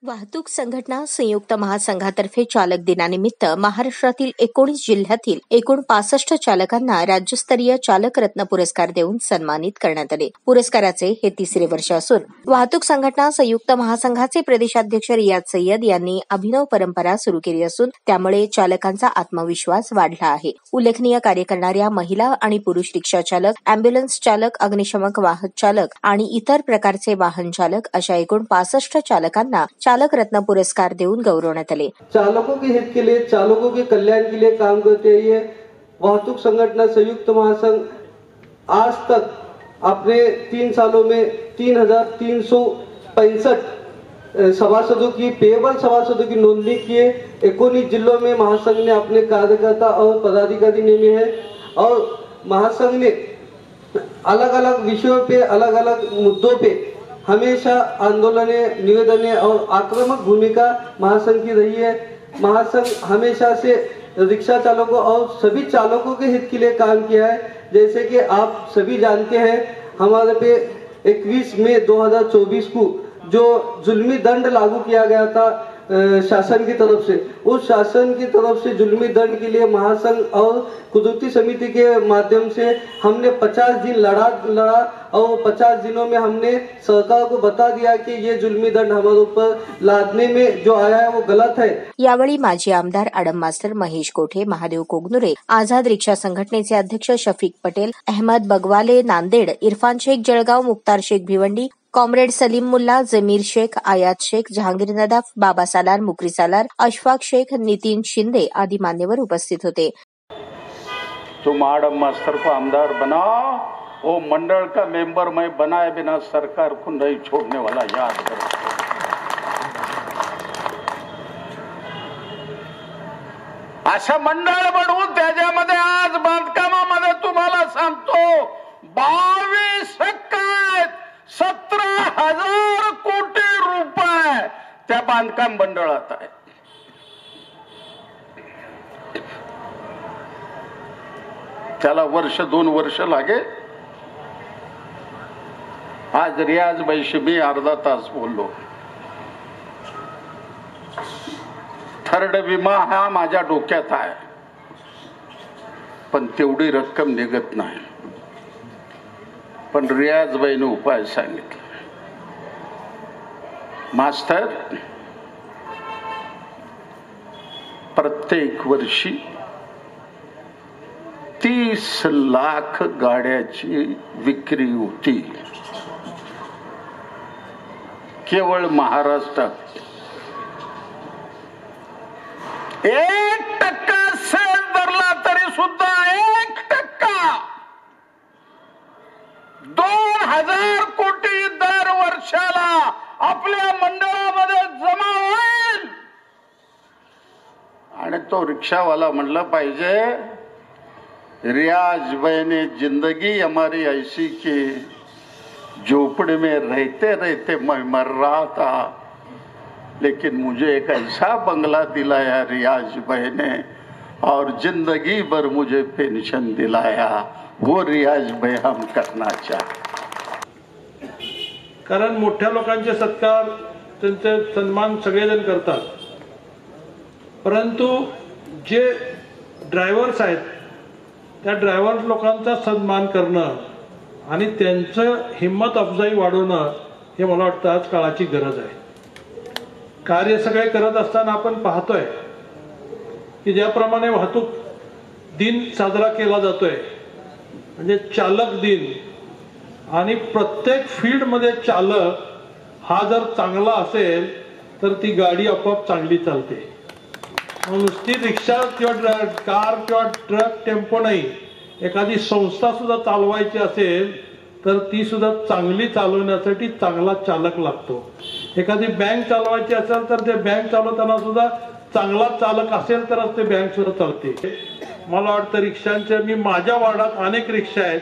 वाहतूक संघटना संयुक्त महासंघातर्फे चालक दिनानिमित्त महाराष्ट्रातील 19 जिल्ह्यातील एकूण 65 चालकांना राज्यस्तरीय चालक रत्न पुरस्कार देऊन सन्मानित करण्यात आले. पुरस्काराचे हे तिसरे वर्ष असून वाहतूक संघटना संयुक्त महासंघाचे प्रदेशाध्यक्ष रियाज सय्यद यांनी अभिनव परंपरा सुरू केली असून त्यामुळे चालकांचा आत्मविश्वास वाढला आहे. उल्लेखनीय कार्य करणाऱ्या महिला आणि पुरुष रिक्षा चालक, अँब्युलन्स चालक, अग्निशमक वाहक चालक आणि इतर प्रकारचे वाहन चालक अशा एकूण 65 चालकांना चालक रत्न पुरस्कार देऊन गौरवण्यात आले. चालकों के हित के लिए, चालकों के कल्याण के लिए काम करते हैं ये वाहतूक संगठन संयुक्त महासंघ आज तक अपने 3 सालों में 3,365 सभासदों की पेबल सभासदों की नोंदणी किए. 19 जिलों में महासंघ ने अपने कार्यकर्ता और पदाधिकारी नियमे हैं और महासंघ ने अलग अलग विषयों पे, अलग अलग मुद्दों पे हमेशा आंदोलने, निवेदने और आक्रामक भूमिका महासंघ की रही है. महासंघ हमेशा से रिक्शा चालकों और सभी चालकों के हित के लिए काम किया है. जैसे कि आप सभी जानते हैं, हमारे पे 21 मई 2024 को जो जुल्मी दंड लागू किया गया था शासन की तरफ से, उस शासन की तरफ से जुल्मी दंड के लिए महासंघ और कुदरती समिति के माध्यम से हमने 50 दिन लड़ा और 50 दिनों में हमने सरकार को बता दिया कि ये जुल्मी दंड हमारे ऊपर लादने में जो आया है वो गलत है. यावेळी माजी आमदार आडम मास्टर महेश कोठे, महादेव कोगनुरे, आझाद रिक्षा संघटनेचे अध्यक्ष शफीक पटेल, अहमद बगवाले नांदेड, इरफान शेख जळगाव, मुक्तार शेख भिवंडी, कॉम्रेड सलीम मुल्ला, जमीर शेख, आयात शेख, जहांगीर नदाफ, बाबा सालार, मुकरी सालार, अशफाक शेख, नितिन शिंदे आदि मान्यवर उपस्थित होते. तुम आडम मास्टर को आमदार बनाओ, वो मंडल का मेंबर मैं बनाए बिना सरकार को नहीं छोड़ने वाला, याद करो. असं मंडळ बनवून त्याच्यामध्ये आज बांधकामामध्ये तुम्हाला सांगतो 17,000 कोटी रुपये त्या बांधकाम मंडळात आहे. त्याला 1-2 वर्ष लागे. आज रियाज भाईशी मी अर्धा तास बोललो. थर्ड विमा हा माझ्या डोक्यात आहे, पण तेवढी रक्कम निघत नाही. पण रियाजबाईने उपाय सांगितला. मास्टर, प्रत्येक वर्षी 30 लाख गाड्याची विक्री होती केवळ महाराष्ट्रात. 1% सेल धरला तरी सुद्धा 1%, 2,000 कोटी दर वर्षाला आपल्या मंडळामध्ये जमा होईल. आणि तो रिक्षावाला म्हणला पाहिजे, रियाज भाई ने जिंदगी हमारी ऐसी की झोपड़ी में रहते रहते मैं मर रहा था, लेकिन मुझे एक ऐसा बंगला दिलाया रियाज भाई ने और जिंदगी भर मुझे पेंशन दिलाया. वो रियाज भाई हम करना चाहते. कारण मोठ्या लोकांचे सत्कार, त्यांचे सन्मान सगळेजण करतात, परंतु जे ड्रायव्हर्स आहेत त्या ड्रायव्हर लोकांचा सन्मान करणं आणि त्यांचं हिम्मत अफजाई वाढवणं हे मला वाटतं आज काळाची गरज आहे. कार्य सगळे करत असताना आपण पाहतोय की ज्याप्रमाणे वाहतूक दिन साजरा केला जातोय, म्हणजे चालक दिन, आणि प्रत्येक फील्डमध्ये चालक हा जर चांगला असेल तर ती गाडी आपोआप चांगली चालते. नुसती रिक्षा किंवा कार किंवा ट्रक, टेम्पो नाही, एखादी संस्था सुद्धा चालवायची असेल तर ती सुद्धा चांगली चालवण्यासाठी चांगला चालक लागतो. एखादी बँक चालवायची असेल तर ते बँक चालवताना सुद्धा चांगला चालक असेल तरच ते बँक सुद्धा चालते. मला वाटतं रिक्षांच्या, मी माझ्या वार्डात अनेक रिक्षा आहेत,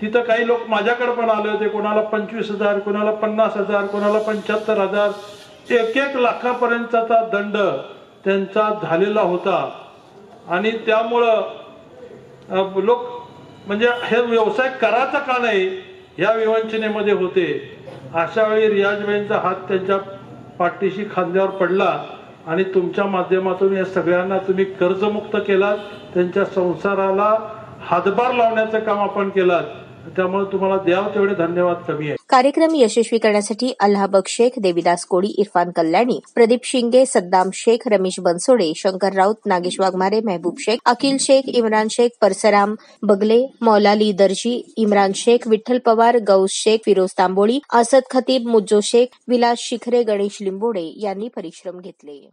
तिथं काही लोक माझ्याकडे पण आले होते. कोणाला 25,000, कोणाला 50,000, कोणाला 75,000, 1-1 लाखापर्यंतचा दंड त्यांचा झालेला होता. आणि त्यामुळं लोक म्हणजे हे व्यवसाय करायचा का नाही या विवंचनेमध्ये होते. अशा वेळी रियाजबाईंचा हात त्यांच्या पाठीशी खांद्यावर पडला आणि तुमच्या माध्यमातून या सगळ्यांना तुम्ही कर्जमुक्त केलात, त्यांच्या संसाराला हातभार लावण्याचं काम आपण केलात. त्यामुळे तुम्हाला द्यावं तेवढे धन्यवाद कमी आहे. कार्यक्रम यशस्वी करण्यासाठी अल्लाहबग शेख, देविदास कोडी, इरफान कल्याणी, प्रदीप शिंगे, सद्दाम शेख, रमेश बनसोडे, शंकर राऊत, नागेश वाघमारे, महबूब शेख, अकिल शेख, इम्रान शेख, परसराम बगले, मौलाली दर्जी, इम्रान शेख, विठ्ठल पवार, गौस शेख, फिरोज तांबोळी, असद खतीब, मुज्जो शेख, विलास शिखरे, गणेश लिंबोडे यांनी परिश्रम घेतले.